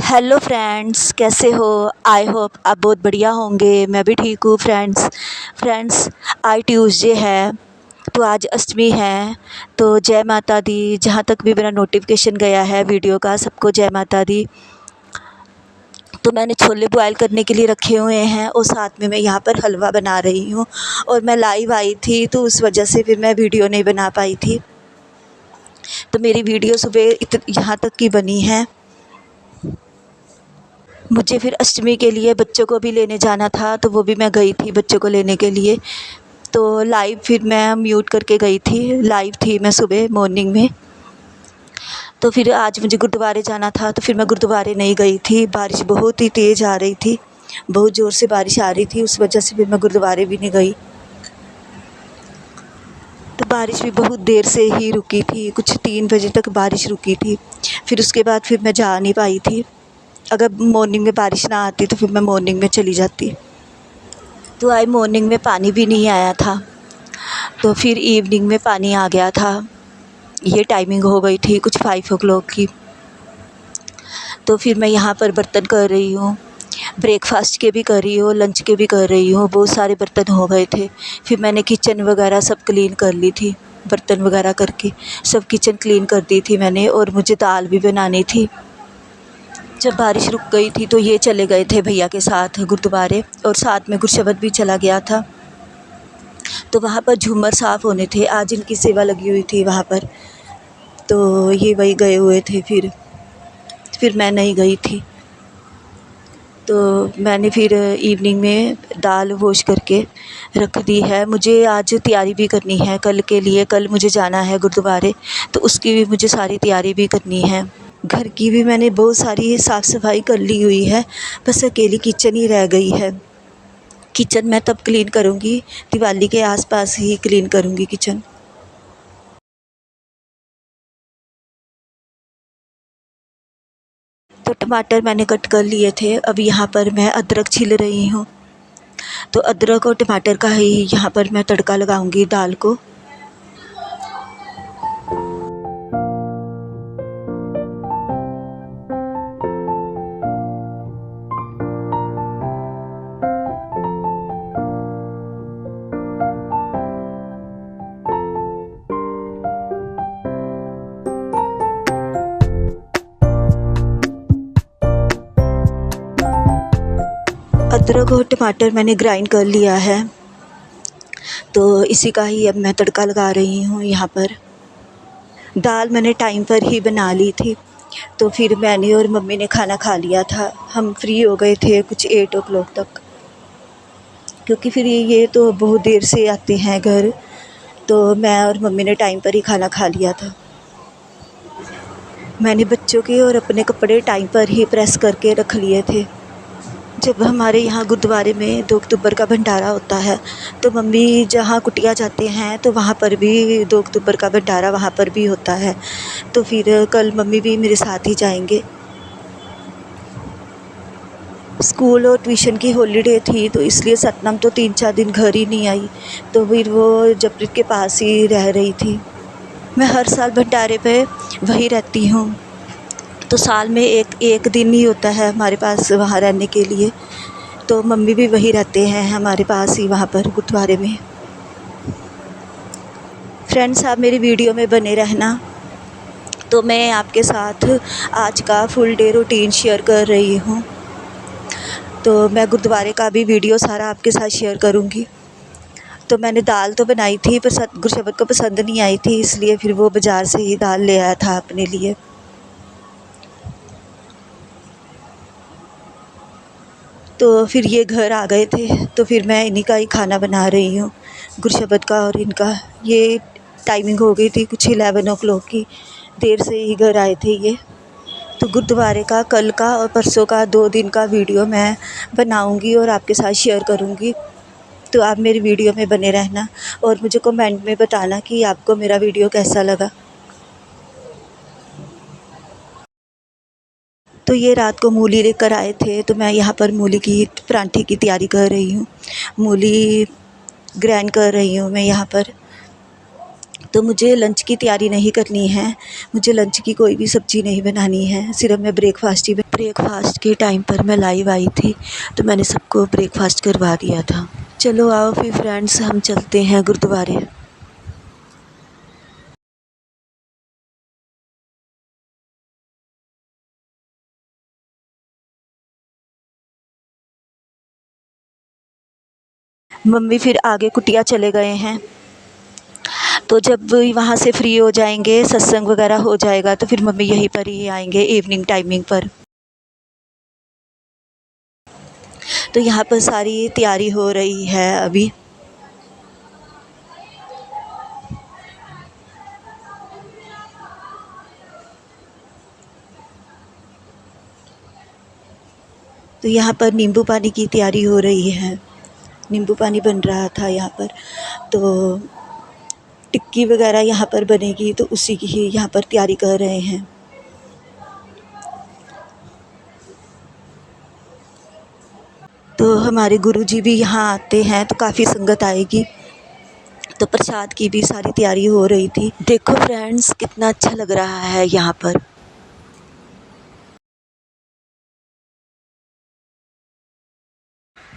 Hello friends, कैसे हो? I hope आप बहुत बढ़िया होंगे। मैं भी ठीक हूँ फ्रेंड्स आज ट्यूसडे है, तो आज अष्टमी है। तो जय माता दी। जहाँ तक भी मेरा नोटिफिकेशन गया है वीडियो का, सबको जय माता दी। तो मैंने छोले बॉयल करने के लिए रखे हुए हैं और साथ में मैं यहाँ पर हलवा बना रही हूँ। और मैं लाइव आई थी तो उस वजह से फिर मैं वीडियो नहीं बना पाई थी। तो मेरी वीडियो सुबह यहाँ तक की बनी है। मुझे फिर अष्टमी के लिए बच्चों को भी लेने जाना था, तो वो भी मैं गई थी बच्चों को लेने के लिए। तो लाइव फिर मैं म्यूट करके गई थी, लाइव थी मैं सुबह मॉर्निंग में। तो फिर आज मुझे गुरुद्वारे जाना था, तो फिर मैं गुरुद्वारे नहीं गई थी। बारिश बहुत ही तेज़ आ रही थी, बहुत ज़ोर से बारिश आ रही थी, उस वजह से फिर मैं गुरुद्वारे भी नहीं गई। तो बारिश भी बहुत देर से ही रुकी थी, कुछ 3 बजे तक बारिश रुकी थी। फिर उसके बाद फिर मैं जा नहीं पाई थी। अगर मॉर्निंग में बारिश ना आती तो फिर मैं मॉर्निंग में चली जाती। तो आज मॉर्निंग में पानी भी नहीं आया था, तो फिर इवनिंग में पानी आ गया था। ये टाइमिंग हो गई थी कुछ 5 ओ क्लॉक की। तो फिर मैं यहाँ पर बर्तन कर रही हूँ, ब्रेकफास्ट के भी कर रही हूँ, लंच के भी कर रही हूँ। बहुत सारे बर्तन हो गए थे। फिर मैंने किचन वगैरह सब क्लीन कर ली थी, बर्तन वगैरह करके सब किचन क्लीन कर दी थी मैंने। और मुझे दाल भी बनानी थी। जब बारिश रुक गई थी तो ये चले गए थे भैया के साथ गुरुद्वारे, और साथ में गुरशबद भी चला गया था। तो वहाँ पर झूमर साफ़ होने थे, आज इनकी सेवा लगी हुई थी वहाँ पर। तो ये वही गए हुए थे, फिर मैं नहीं गई थी। तो मैंने फिर इवनिंग में दाल वॉश करके रख दी है। मुझे आज तैयारी भी करनी है कल के लिए, कल मुझे जाना है गुरुद्वारे, तो उसकी भी मुझे सारी तैयारी भी करनी है। घर की भी मैंने बहुत सारी साफ़ सफाई कर ली हुई है, बस अकेली किचन ही रह गई है। किचन मैं तब क्लीन करूँगी, दिवाली के आसपास ही क्लीन करूँगी किचन। तो टमाटर मैंने कट कर लिए थे। अब यहाँ पर मैं अदरक छील रही हूँ, तो अदरक और टमाटर का ही यहाँ पर मैं तड़का लगाऊंगी दाल को। अदरक और टमाटर मैंने ग्राइंड कर लिया है, तो इसी का ही अब मैं तड़का लगा रही हूँ यहाँ पर। दाल मैंने टाइम पर ही बना ली थी, तो फिर मैंने और मम्मी ने खाना खा लिया था। हम फ्री हो गए थे कुछ 8 ओ क्लॉक तक, क्योंकि फिर ये तो बहुत देर से आते हैं घर। तो मैं और मम्मी ने टाइम पर ही खाना खा लिया था। मैंने बच्चों के और अपने कपड़े टाइम पर ही प्रेस करके रख लिए थे। जब हमारे यहाँ गुरुद्वारे में 2 अक्टूबर का भंडारा होता है, तो मम्मी जहाँ कुटिया जाते हैं तो वहाँ पर भी 2 अक्टूबर का भंडारा वहाँ पर भी होता है। तो फिर कल मम्मी भी मेरे साथ ही जाएंगे। स्कूल और ट्यूशन की हॉलीडे थी, तो इसलिए सतनाम तो 3-4 दिन घर ही नहीं आई, तो फिर वो जपरीत के पास ही रह रही थी। मैं हर साल भंडारे पे वहीं रहती हूँ, तो साल में एक दिन ही होता है हमारे पास वहाँ रहने के लिए। तो मम्मी भी वहीं रहते हैं हमारे पास ही, वहाँ पर गुरुद्वारे में। फ्रेंड्स, आप मेरी वीडियो में बने रहना। तो मैं आपके साथ आज का फुल डे रूटीन शेयर कर रही हूँ। तो मैं गुरुद्वारे का भी वीडियो सारा आपके साथ शेयर करूँगी। तो मैंने दाल तो बनाई थी, पर गुरशबद को पसंद नहीं आई थी, इसलिए फिर वो बाज़ार से ही दाल ले आया था अपने लिए। तो फिर ये घर आ गए थे, तो फिर मैं इन्हीं का ही खाना बना रही हूँ, गुरशबद का और इनका। ये टाइमिंग हो गई थी कुछ 11 ओ क्लॉक की, देर से ही घर आए थे ये। तो गुरुद्वारे का कल का और परसों का 2 दिन का वीडियो मैं बनाऊँगी और आपके साथ शेयर करूँगी। तो आप मेरी वीडियो में बने रहना और मुझे कमेंट में बताना कि आपको मेरा वीडियो कैसा लगा। तो ये रात को मूली लेकर आए थे, तो मैं यहाँ पर मूली की परांठे की तैयारी कर रही हूँ। मूली ग्राइंड कर रही हूँ मैं यहाँ पर। तो मुझे लंच की तैयारी नहीं करनी है, मुझे लंच की कोई भी सब्ज़ी नहीं बनानी है, सिर्फ मैं ब्रेकफास्ट के टाइम पर मैं लाइव आई थी, तो मैंने सबको ब्रेकफास्ट करवा दिया था। चलो आओ फिर फ्रेंड्स, हम चलते हैं गुरुद्वारे। मम्मी फिर आगे कुटिया चले गए हैं, तो जब वहाँ से फ्री हो जाएंगे, सत्संग वगैरह हो जाएगा, तो फिर मम्मी यहीं पर ही आएंगे इवनिंग टाइमिंग पर। तो यहाँ पर सारी तैयारी हो रही है अभी। तो यहाँ पर नींबू पानी की तैयारी हो रही है, नींबू पानी बन रहा था यहाँ पर। तो टिक्की वगैरह यहाँ पर बनेगी, तो उसी की ही यहाँ पर तैयारी कर रहे हैं। तो हमारे गुरुजी भी यहाँ आते हैं, तो काफ़ी संगत आएगी, तो प्रसाद की भी सारी तैयारी हो रही थी। देखो फ्रेंड्स, कितना अच्छा लग रहा है यहाँ पर।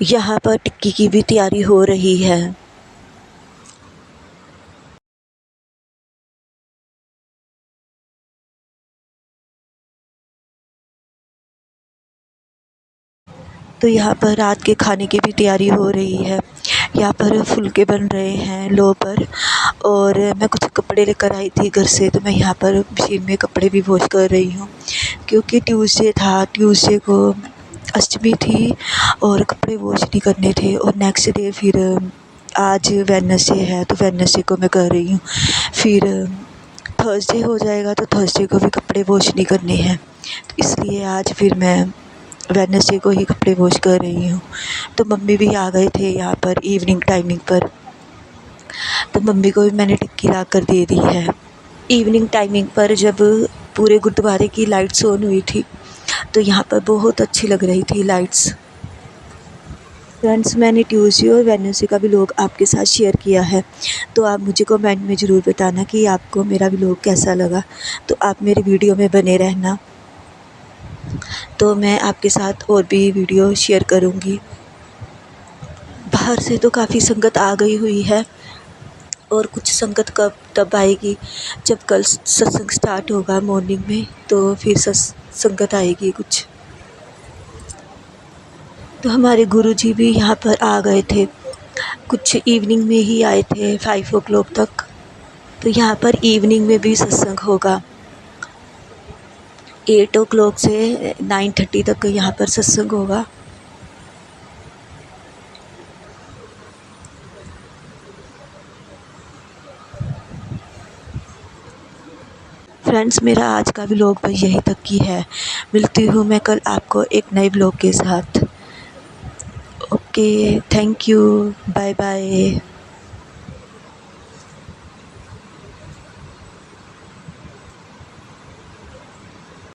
यहाँ पर टिक्की की भी तैयारी हो रही है। तो यहाँ पर रात के खाने की भी तैयारी हो रही है। यहाँ पर फुलके बन रहे हैं लो पर, और मैं कुछ कपड़े लेकर आई थी घर से, तो मैं यहाँ पर मशीन में कपड़े भी वॉश कर रही हूँ, क्योंकि ट्यूसडे था, ट्यूसडे को अष्टमी थी और कपड़े वॉश नहीं करने थे। और नेक्स्ट डे फिर आज वेडनेसडे है, तो वेडनेसडे को मैं कर रही हूँ। फिर थर्सडे हो जाएगा, तो थर्सडे को भी कपड़े वॉश नहीं करने हैं, तो इसलिए आज फिर मैं वेडनेसडे को ही कपड़े वॉश कर रही हूँ। तो मम्मी भी आ गए थे यहाँ पर इवनिंग टाइमिंग पर, तो मम्मी को भी मैंने टिक्की ला कर दे दी है। इवनिंग टाइमिंग पर जब पूरे गुरुद्वारे की लाइट्स ऑन हुई थी, तो यहाँ पर बहुत अच्छी लग रही थी लाइट्स। फ्रेंड्स, मैंने ट्यूसडे और वेडनेसडे का व्लॉग आपके साथ शेयर किया है, तो आप मुझे कमेंट में ज़रूर बताना कि आपको मेरा व्लॉग कैसा लगा। तो आप मेरी वीडियो में बने रहना, तो मैं आपके साथ और भी वीडियो शेयर करूँगी। बाहर से तो काफ़ी संगत आ गई हुई है, और कुछ संगत तब आएगी जब कल सत्संग स्टार्ट होगा मॉर्निंग में, तो फिर संगत आएगी कुछ। तो हमारे गुरुजी भी यहाँ पर आ गए थे, कुछ इवनिंग में ही आए थे 5 o'clock तक। तो यहाँ पर इवनिंग में भी सत्संग होगा, 8 o'clock से 9:30 तक यहाँ पर सत्संग होगा। फ्रेंड्स, मेरा आज का व्लॉग बस यहीं तक की है। मिलती हूँ मैं कल आपको एक नए व्लॉग के साथ। Okay, thank you, bye bye.